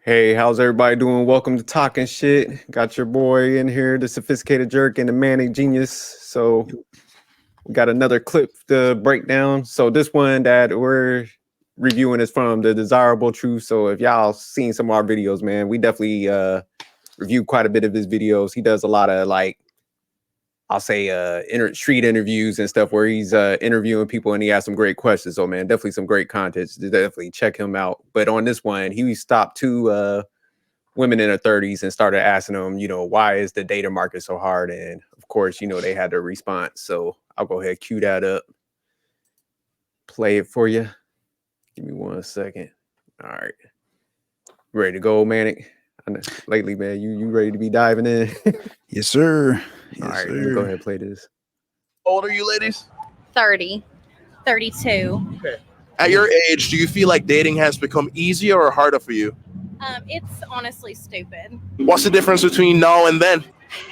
Hey, how's everybody doing? Welcome to Talking Shit. Got your boy in here, the sophisticated jerk and the Manic Genius. So we got another clip to break down. So this one that we're reviewing is from The Desirable Truth. So if y'all seen some of our videos, man, we definitely review quite a bit of his videos. He does a lot of I'll say street interviews and stuff where he's interviewing people and he has some great questions. So man, definitely some great content. Definitely check him out. But on this one, he stopped two women in their 30s and started asking them, why is the data market so hard? And of course, they had their response. So I'll go ahead, cue that up, play it for you. Give me 1 second. All right. Ready to go, Manic? Lately, man, you ready to be diving in? Yes, sir. Yes, All right, sir. let me go ahead and play this. How old are you, ladies? 30, 32. Okay. At your age, do you feel like dating has become easier or harder for you? It's honestly stupid. What's the difference between now and then?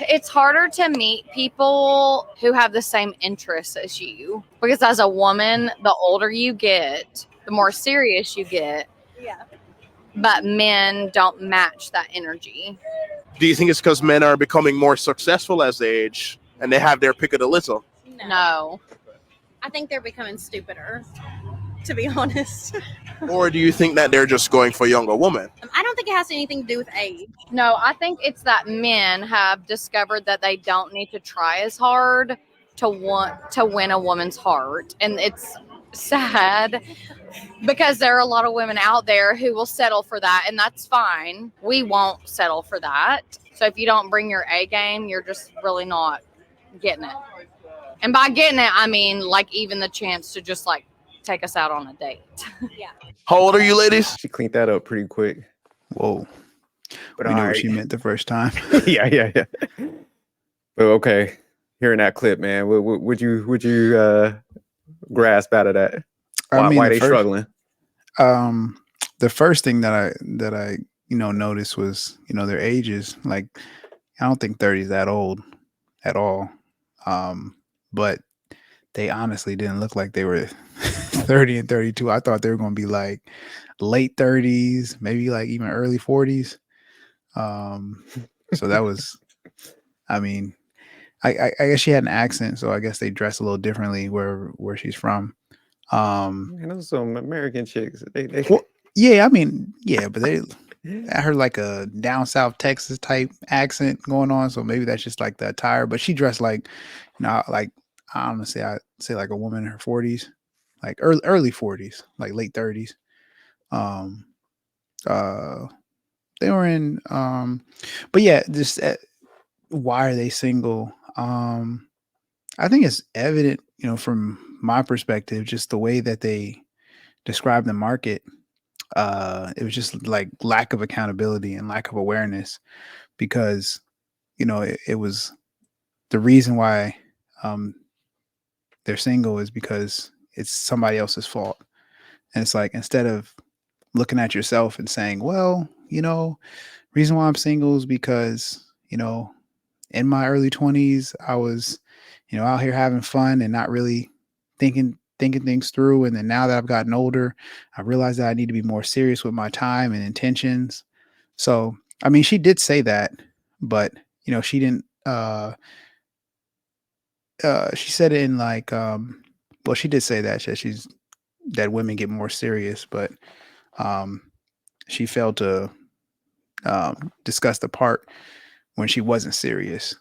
It's harder to meet people who have the same interests as you because as a woman, the older you get, the more serious you get. Yeah. But men don't match that energy. Do you think it's because men are becoming more successful as they age and they have their pick of the litter? No. I think they're becoming stupider, to be honest. Or do you think that they're just going for younger women? I don't think it has anything to do with age. No, I think it's that men have discovered that they don't need to try as hard to want to win a woman's heart. And it's sad because there are a lot of women out there who will settle for that, and that's fine. We won't settle for that. So if you don't bring your A game, you're just really not getting it. And by getting it, I mean like even the chance to just like take us out on a date. How old are you, ladies? She cleaned that up pretty quick. Whoa. But We know all what right. she meant the first time. yeah. But okay, hearing that clip, man, would you grasp out of that? Why they struggling? The first thing that I noticed was their ages. Like I don't think 30 is that old at all. But they honestly didn't look like they were 30 and 32. I thought they were going to be like late 30s, maybe like even early 40s. So that was, I mean, I guess she had an accent, so I guess they dress a little differently where she's from. Man, those some American chicks. They Well, yeah, I mean, yeah, but I heard like a down south Texas type accent going on, so maybe that's just like the attire. But she dressed like, like honestly, I'd say like a woman in her 40s, like early 40s, like late 30s. They were in, but yeah, just why are they single? I think it's evident, from my perspective, just the way that they describe the market. It was just like lack of accountability and lack of awareness because, it was the reason why they're single is because it's somebody else's fault. And it's like, instead of looking at yourself and saying, well, reason why I'm single is because, in my early 20s, I was, out here having fun and not really thinking things through. And then now that I've gotten older, I realized that I need to be more serious with my time and intentions. So, I mean, she did say that, but she didn't, she said it in like, well, she did say that that women get more serious, but, she failed to, discuss the part when she wasn't serious,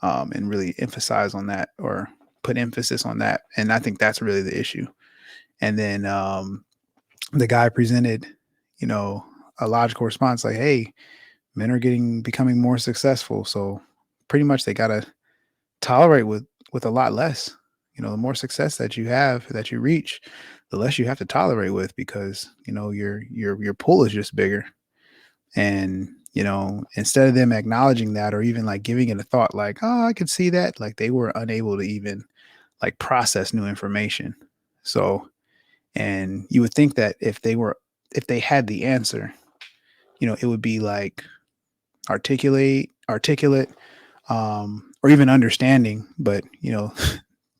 and really emphasize on that or put emphasis on that. And I think that's really the issue. And then the guy presented, a logical response like, hey, men are becoming more successful. So pretty much they got to tolerate with a lot less. The more success that you have, that you reach, the less you have to tolerate with because, your pool is just bigger. And, instead of them acknowledging that or even like giving it a thought like, oh, I could see that, like they were unable to even like process new information. So, and you would think that if they had the answer, it would be like articulate, or even understanding. But,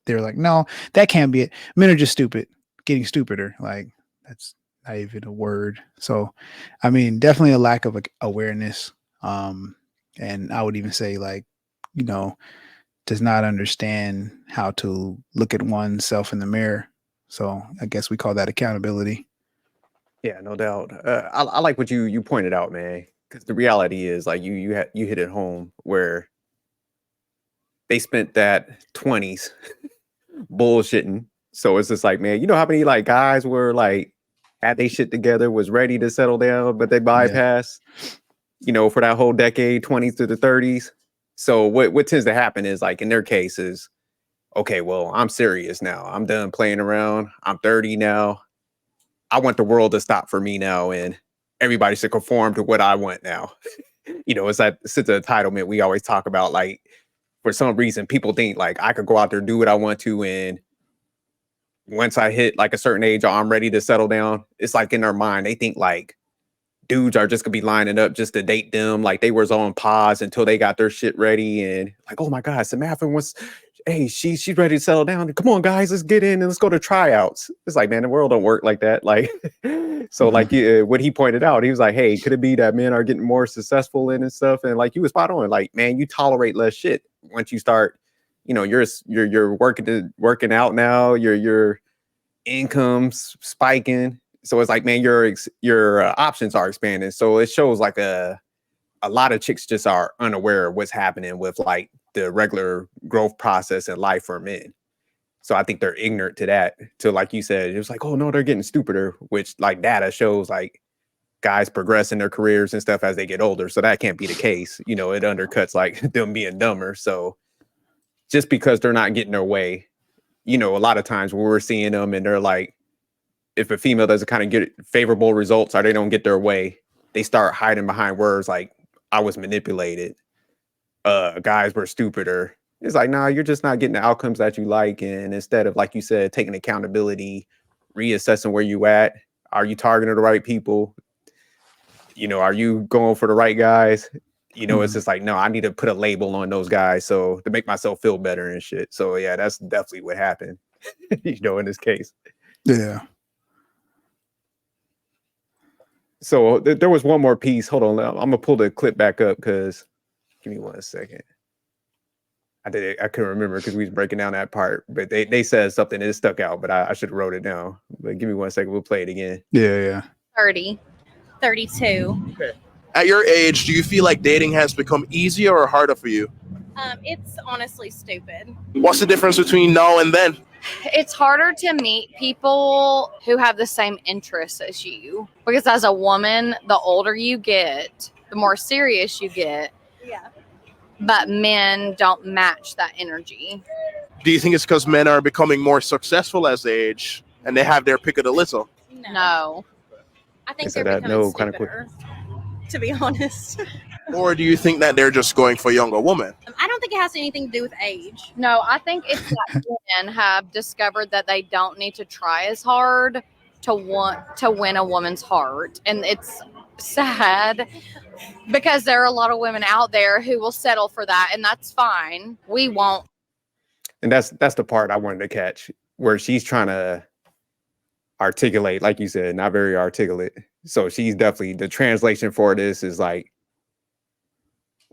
they're like, no, that can't be it. Men are just stupid, getting stupider. Like that's not even a word. So, I mean, definitely a lack of awareness. And I would even say, like, you know, does not understand how to look at oneself in the mirror. So I guess we call that accountability. Yeah, no doubt. I like what you pointed out, man. Because the reality is, like you hit it home where they spent that 20s bullshitting. So it's just like, man, you know how many like guys were like had they shit together, was ready to settle down, but they bypassed, for that whole decade, 20s to the 30s. So what tends to happen is like in their cases, okay, well, I'm serious now. I'm done playing around. I'm 30 now. I want the world to stop for me now, and everybody should conform to what I want now. It's that sense of entitlement we always talk about. Like, for some reason, people think like I could go out there do what I want to, and once I hit like a certain age or I'm ready to settle down, it's like in their mind they think like dudes are just gonna be lining up just to date them, like they was on pause until they got their shit ready, and like, oh my god, Samantha wants, hey, she's ready to settle down. Come on, guys, let's get in and let's go to tryouts. It's like, man, the world don't work like that. Like, so like what he pointed out, he was like, hey, could it be that men are getting more successful in and stuff? And like you was spot on. Like, man, you tolerate less shit once you start. You're working out now. Your income's spiking. So it's like, man, your options are expanding. So it shows like a lot of chicks just are unaware of what's happening with like the regular growth process in life for men. So I think they're ignorant to that. To like you said, it was like, oh no, they're getting stupider, which like data shows like guys progress in their careers and stuff as they get older. So that can't be the case. It undercuts like them being dumber. So just because they're not getting their way, a lot of times when we're seeing them and they're like, if a female doesn't kind of get favorable results or they don't get their way, they start hiding behind words like, I was manipulated, guys were stupider. It's like, nah, you're just not getting the outcomes that you like. And instead of, like you said, taking accountability, reassessing where you at, are you targeting the right people? Are you going for the right guys? It's just like, no, I need to put a label on those guys so to make myself feel better and shit. So yeah, that's definitely what happened, in this case. Yeah. So there was one more piece. Hold on, I'm gonna pull the clip back up because give me 1 second. I couldn't remember because we was breaking down that part, but they said something that stuck out, but I should have wrote it down. But give me 1 second, we'll play it again. Yeah. 30. 32. Okay. At your age, do you feel like dating has become easier or harder for you? It's honestly stupid. What's the difference between now and then? It's harder to meet people who have the same interests as you, because as a woman, the older you get, the more serious you get, Yeah. but men don't match that energy. Do you think it's because men are becoming more successful as they age and they have their pick of the litter? No. I think They said they're that, becoming no, kinda quick. stupider, to be honest. Or do you think that they're just going for younger women? I don't think it has anything to do with age. No, I think it's that men have discovered that they don't need to try as hard to want to win a woman's heart. And it's sad because there are a lot of women out there who will settle for that, and that's fine. We won't. And that's the part I wanted to catch, where she's trying to articulate, like you said, not very articulate. So she's definitely, the translation for this is like,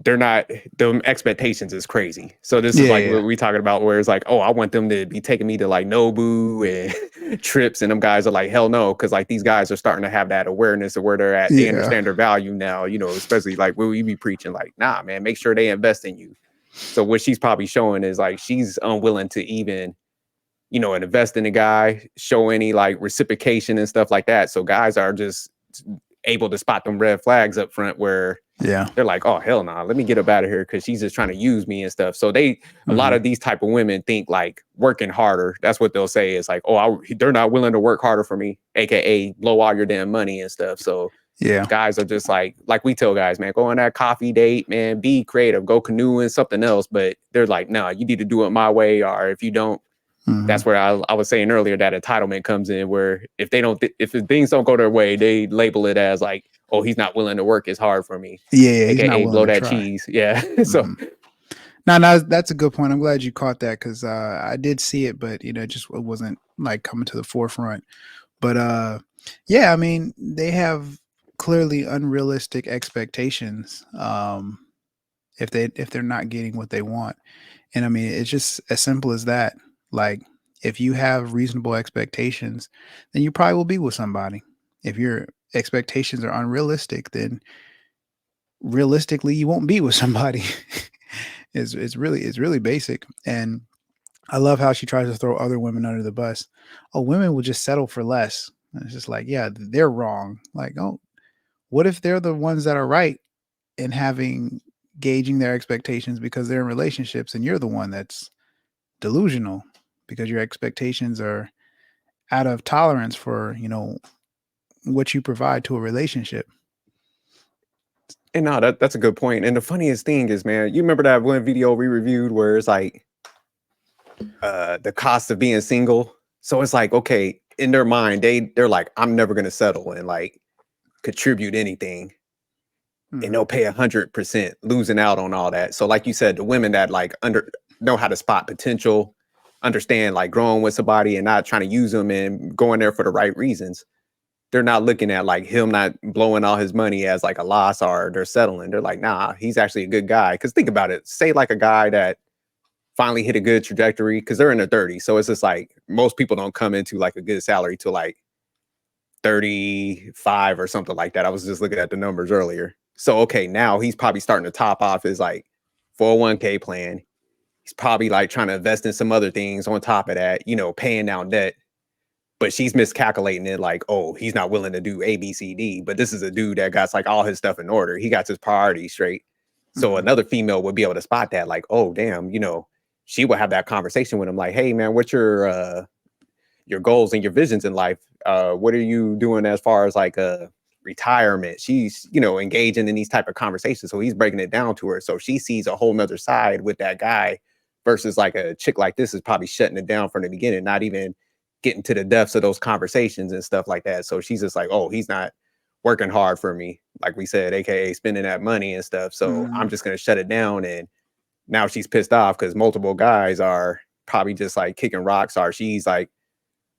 they're not, the expectations is crazy. So this is like what we talking about, where it's like, oh, I want them to be taking me to like Nobu and trips, and them guys are like, hell no, because like these guys are starting to have that awareness of where they're at. They understand their value now, especially like what we be preaching, like, nah, man, make sure they invest in you. So what she's probably showing is like she's unwilling to even, invest in a guy, show any like reciprocation and stuff like that. So guys are just able to spot them red flags up front where they're like, oh hell no, let me get up out of here because she's just trying to use me and stuff. So a lot of these type of women think like working harder, that's what they'll say, is like, oh, they're not willing to work harder for me, aka blow all your damn money and stuff. So guys are just like we tell guys, man, go on that coffee date, man, be creative, go canoeing, something else. But they're like, no, you need to do it my way, or if you don't, that's where I was saying earlier that entitlement comes in, where if things don't go their way, they label it as like, oh, he's not willing to work as hard for me. AKA blow that cheese. Yeah. So no, that's a good point. I'm glad you caught that, because I did see it, but it wasn't like coming to the forefront. But Yeah, I mean, they have clearly unrealistic expectations. If they're not getting what they want, and I mean, it's just as simple as that. Like, if you have reasonable expectations, then you probably will be with somebody. If your expectations are unrealistic, then realistically you won't be with somebody. It's really basic. And I love how she tries to throw other women under the bus. Oh, women will just settle for less. And it's just like, yeah, they're wrong. Like, oh, what if they're the ones that are right in having gauging their expectations because they're in relationships, and you're the one that's delusional because your expectations are out of tolerance for, what you provide to a relationship. And no, that's a good point. And the funniest thing is, man, you remember that one video we reviewed where it's like the cost of being single. So it's like, okay, in their mind, they're like, I'm never gonna settle and like contribute anything. And they'll pay 100%, losing out on all that. So, like you said, the women that like know how to spot potential, understand like growing with somebody and not trying to use them and going there for the right reasons. They're not looking at like him not blowing all his money as like a loss, or they're settling. They're like, nah, he's actually a good guy. Because think about it, say like a guy that finally hit a good trajectory, because they're in their 30s. So it's just like most people don't come into like a good salary till like 35 or something like that. I was just looking at the numbers earlier. So, okay, now he's probably starting to top off his like 401k plan. He's probably like trying to invest in some other things on top of that, paying down debt. But she's miscalculating it like, oh, he's not willing to do A, B, C, D. But this is a dude that got like all his stuff in order. He got his priorities straight. So another female would be able to spot that, like, oh, damn, she would have that conversation with him, like, hey, man, what's your goals and your visions in life? What are you doing as far as like retirement? She's, engaging in these type of conversations. So he's breaking it down to her. So she sees a whole nother side with that guy versus like a chick like this is probably shutting it down from the beginning, not even getting to the depths of those conversations and stuff like that. So she's just like, oh, he's not working hard for me, like we said, aka spending that money and stuff. So I'm just going to shut it down. And now she's pissed off because multiple guys are probably just like kicking rocks, or she's like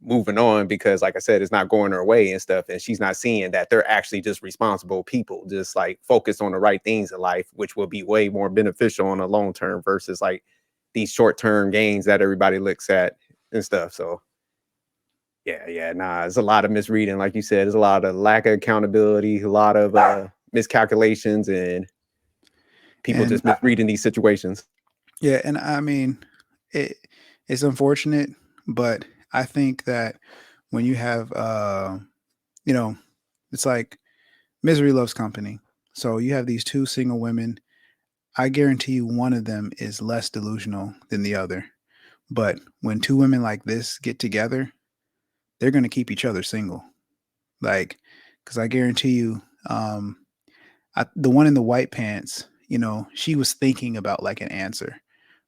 moving on because, like I said, it's not going her way and stuff. And she's not seeing that they're actually just responsible people, just like focused on the right things in life, which will be way more beneficial on the long term versus like these short term gains that everybody looks at and stuff. So there's a lot of misreading, like you said. There's a lot of lack of accountability, a lot of miscalculations, and people just misreading these situations. Yeah, and I mean, it's unfortunate, but I think that when you have, it's like misery loves company. So you have these two single women. I guarantee you one of them is less delusional than the other. But when two women like this get together, they're going to keep each other single. Like, because I guarantee you, the one in the white pants, she was thinking about like an answer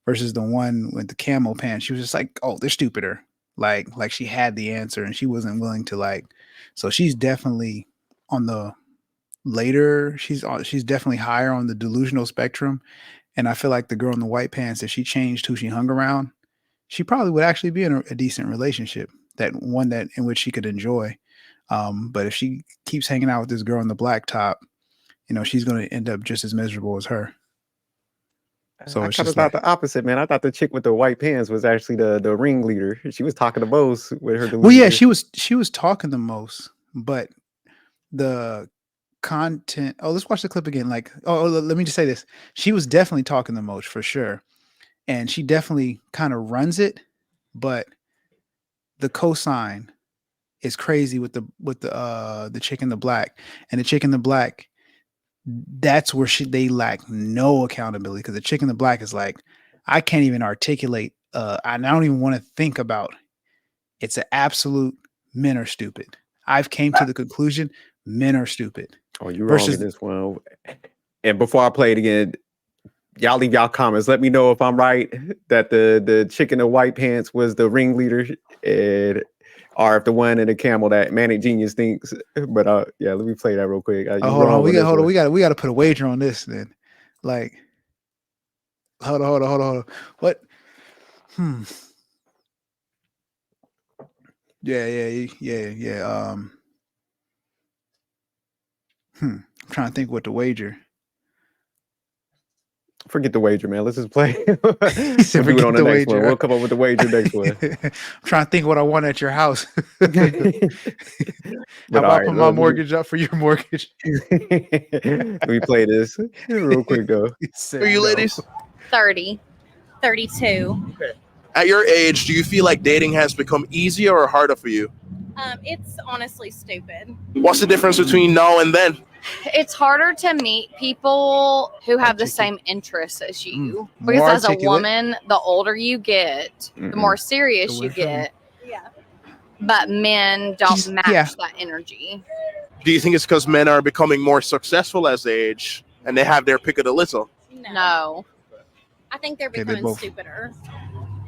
versus the one with the camel pants. She was just like, oh, they're stupider. Like she had the answer and she wasn't willing to like, so she's definitely on the later, she's definitely higher on the delusional spectrum. And I feel like the girl in the white pants, if she changed who she hung around, she probably would actually be in a decent relationship, that one that in which she could enjoy. But if she keeps hanging out with this girl in the black top, she's going to end up just as miserable as her. So I it's kind of just thought like, the opposite, man. I thought the chick with the white pants was actually the ringleader. She was talking the most with her. well, yeah, she was talking the most, but the content. Oh, let's watch the clip again. Like, let me just say this: she was definitely talking the most for sure, and she definitely kind of runs it. But the cosign is crazy with the chick in the black, and the chick in the black. That's where they lack no accountability, because the chick in the black is like, I can't even articulate. I don't even want to think about. It's an absolute, men are stupid. I've came to the conclusion men are stupid. Oh, you're wrong in this one. And before I play it again, y'all leave y'all comments. Let me know if I'm right that the chick in the white pants was the ringleader, or if the one in the camel that Manic Genius thinks. But let me play that real quick. Hold on. We got to put a wager on this then. Like, hold on. What? Yeah. I'm trying to think what to wager. Forget the wager, man. Let's just play. He said, We'll do it "Forget on the the next one. wager." We'll come up with the wager next one. I'm trying to think what I want at your house. How But all about right, put my mortgage up for your mortgage? let me play this real quick though. He said Are you no. ladies? 30. 32. At your age, do you feel like dating has become easier or harder for you? It's honestly stupid. What's the difference between now and then? It's harder to meet people who have the Articulate. same interests as you. More Because as a articulate. woman, the older you get, the Mm-mm. more serious The you way from- get. Yeah. But men don't She's- match yeah. that energy. Do you think it's because men are becoming more successful as they age and they have their pick of the litter? No. I think they're Okay, they becoming both- stupider,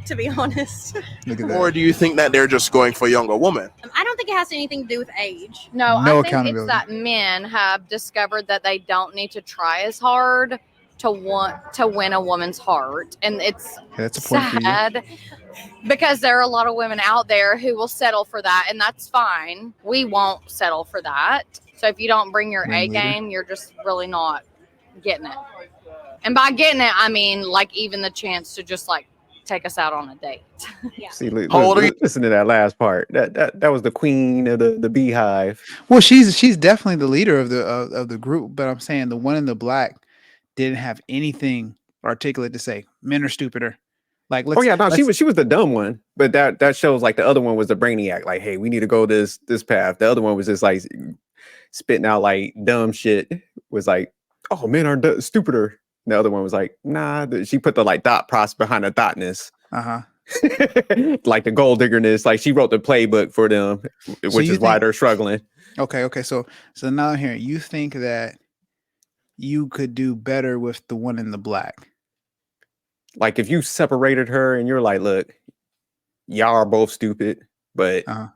to be honest. Look at Or that. do you think that they're just going for younger women? I don't think it has anything to do with age. No, No I think it's accountability. that men have discovered that they don't need to try as hard to want to win a woman's heart. And it's Yeah, that's a point for you. sad because there are a lot of women out there who will settle for that, and that's fine. We won't settle for that. So if you don't bring your A Ringleader. game, you're just really not getting it. And by getting it, I mean like even the chance to just like take us out on a date. Yeah. See, How old are you? listen to that last part. That was the queen of the beehive. Well, she's definitely the leader of the group, but I'm saying the one in the black didn't have anything articulate to say. Men are stupider. Like, let's, Oh yeah, no, she let's- was the dumb one, but that shows like the other one was the brainiac. Like, hey, we need to go this path. The other one was just like spitting out like dumb shit. Was like, oh, men are stupider. The other one was like, nah. She put the like thought process behind the thoughtness, Uh-huh. like the gold diggerness. Like she wrote the playbook for them, which you is why think- they're struggling. Okay. So now I'm hearing you think that you could do better with the one in the black. Like if you separated her and you're like, look, y'all are both stupid, but Uh-huh.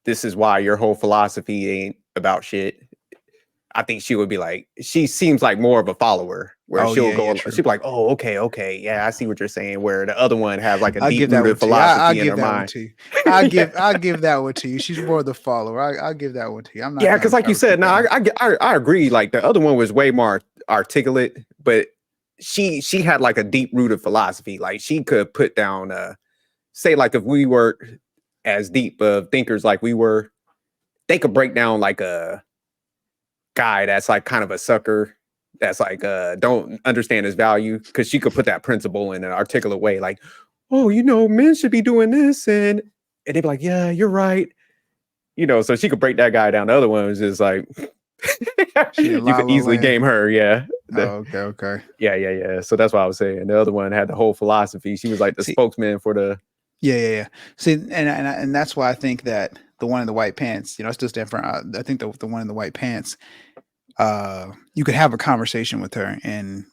this is why your whole philosophy ain't about shit. I think she would be like, she seems like more of a follower where Oh, she'll yeah, go, yeah, true. she'll be like, oh, okay. Yeah, I see what you're saying. Where the other one has like a I'll give that one deep-rooted to you. I'll philosophy in give her that one mind. to you. I'll give that one to you. She's more the follower. I'll give that one to you. I'm not. Yeah, gonna because like you said, no, argue that. I agree. Like the other one was way more articulate, but she had like a deep-rooted philosophy. Like she could put down, say like if we were as deep of thinkers like we were, they could break down like a guy that's like kind of a sucker, that's like don't understand his value, because she could put that principle in an articulate way, like, oh, men should be doing this, and they'd be like, yeah, you're right, so she could break that guy down. The other one was just like She you a La could La easily Land. game her. Oh, okay. Yeah, so that's what I was saying. The other one had the whole philosophy. She was like the See- spokesman for the Yeah. See, and that's why I think that the one in the white pants, it's just different. I think the one in the white pants, you could have a conversation with her, and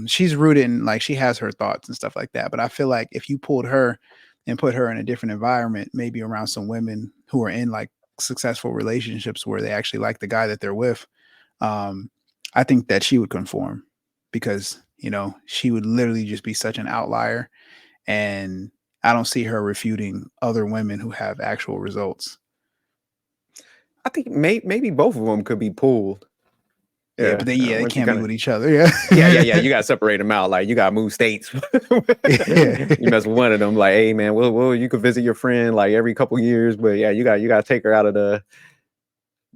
she's rooted in, like, she has her thoughts and stuff like that. But I feel like if you pulled her and put her in a different environment, maybe around some women who are in like successful relationships where they actually like the guy that they're with, I think that she would conform, because she would literally just be such an outlier, and I don't see her refuting other women who have actual results. I think maybe both of them could be pulled. Yeah, but they once you can't kinda- be with each other. Yeah. yeah. You gotta separate them out. Like you gotta move states. You mess with one of them. Like, hey man, well, you could visit your friend like every couple years, but yeah, you gotta take her out of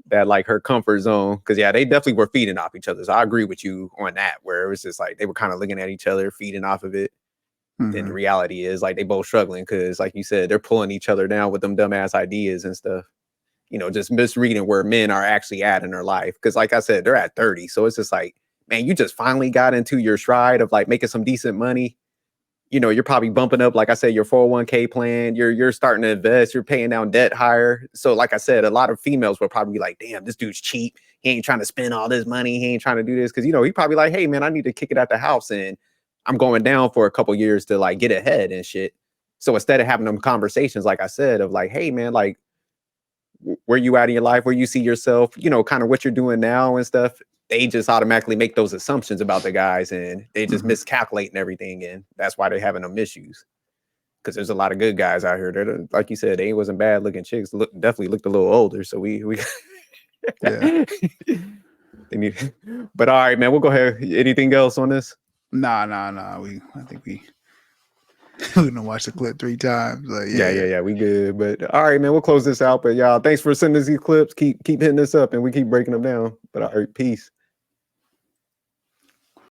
that like her comfort zone. Because yeah, they definitely were feeding off each other. So I agree with you on that. Where it was just like they were kind of looking at each other, feeding off of it. And Mhm. the reality is like they both struggling because, like you said, they're pulling each other down with them dumbass ideas and stuff. Just misreading where men are actually at in their life. Because like I said, they're at 30. So it's just like, man, you just finally got into your stride of like making some decent money. You're probably bumping up, like I said, your 401k plan. You're starting to invest. You're paying down debt higher. So like I said, a lot of females will probably be like, damn, this dude's cheap. He ain't trying to spend all this money. He ain't trying to do this. Because, he probably like, hey, man, I need to kick it at the house. And I'm going down for a couple years to like get ahead and shit. So instead of having them conversations, like I said, of like, hey, man, like, where you at in your life, where you see yourself, kind of what you're doing now and stuff, they just automatically make those assumptions about the guys, and they just miscalculate and everything. And that's why they're having them issues. Because there's a lot of good guys out here that, like you said, they wasn't bad looking chicks. Definitely looked a little older. So we Yeah. But all right, man, we'll go ahead. Anything else on this? Nah. I think we we're gonna watch the clip 3 times. Like, Yeah. We good. But all right, man, we'll close this out. But y'all, thanks for sending us these clips. Keep hitting us up, and we keep breaking them down. But all right, peace.